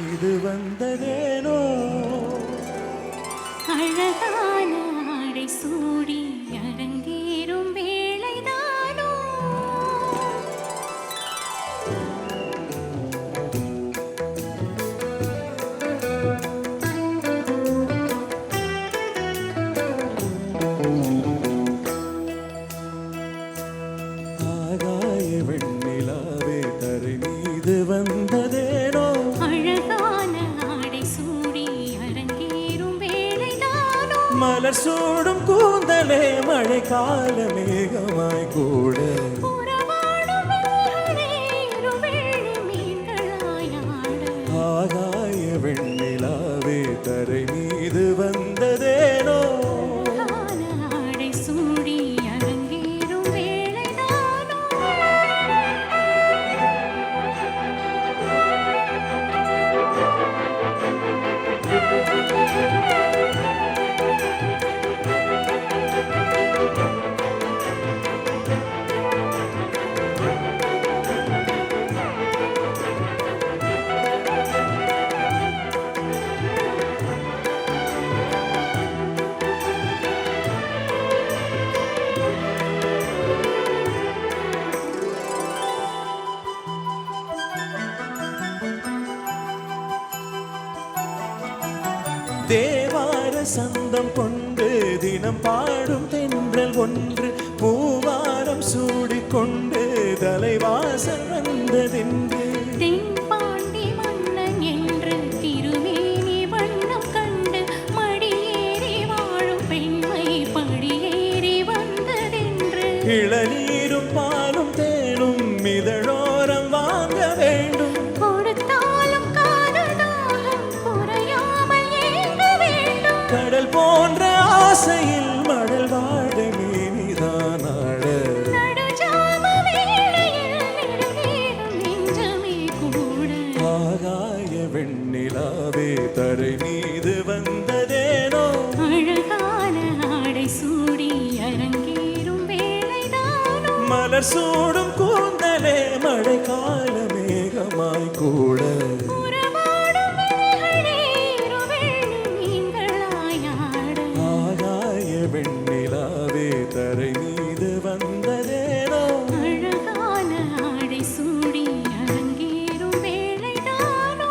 இது வந்ததேனோ அழகான ஆடை சூடி அரங்கேறும் வேளைதானோ ஆகாய வெண்ணிலாவே தரை மீது வந்ததேனோ மலர் சூடும் கூந்தலே மழை கால மேகமாய் கூட ஆகாய வெண்ணிலாவே தரை மீது வந்ததேனோ தேவார சந்தம் கொண்டு தினம் பாடும் தென்றல் ஒன்று பூவாரம் சூடிக்கொண்டு தலைவாசல் வந்ததென்று தென்பாண்டி மன்னன் என்று திருமேனி வண்ணம் கண்டு மடியேறி வாழும் பெண்மை படியேறி வந்ததென்று இளநீரும் பாலும் தேனும் இதழோரம் வாங்க வேண்டும் கடல் போன்ற ஆசையில் மடல் வாழ மேனிதான் ஆட ஆகாய வெண்ணிலாவே தரை மீது வந்ததேனோ அழகான ஆடை சூடி அரங்கேறும் வேளைதானோ மலர் சூடும் கூந்தலே மழை கால மேகமாய் கூட வெண்ணிலாவே தரை மீது வந்ததேனோ அழகான ஆடை சூடி அரங்கேறும் வேளைதானோ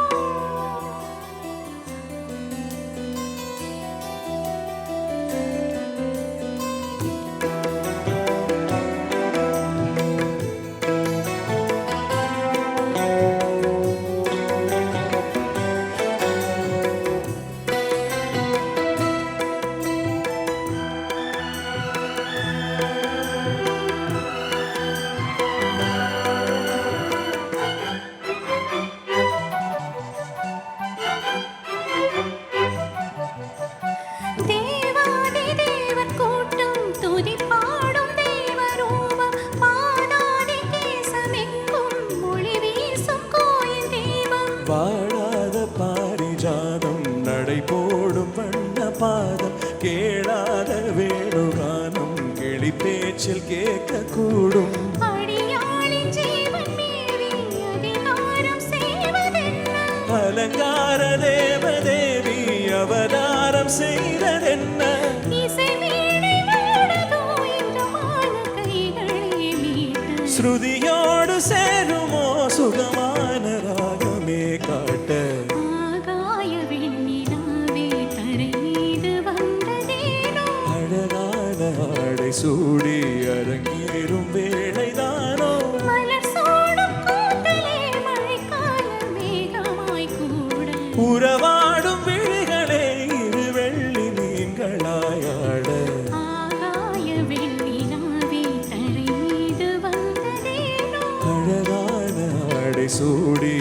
வாழாத பாரிஜாதம் நடை போடும் வண்ண பாதம் கேளாத வேணுகானம் கிளி பேச்சில் கேட்க கூடும் அலங்கார தேவதேவி அவதாரம் செய்ததென்ன ஸ்ருதியோடு சேருமோ சுகமான ராகமே காட்ட ஆகாய வெண்ணிலாவே தரை மீது வந்ததேனோ அழகான ஆடை சூடி அரங்கேறும் வேளைதானோ மலர் சூடும் கூந்தலே மழைக்கால மேகமாய் கூட உறவாடும் விழிகளே இரு வெள்ளி மீன்களாயாட ஆகாய வெண்ணிலாவே தரை மீது வந்ததேனோ அழகான ஆடை சூடி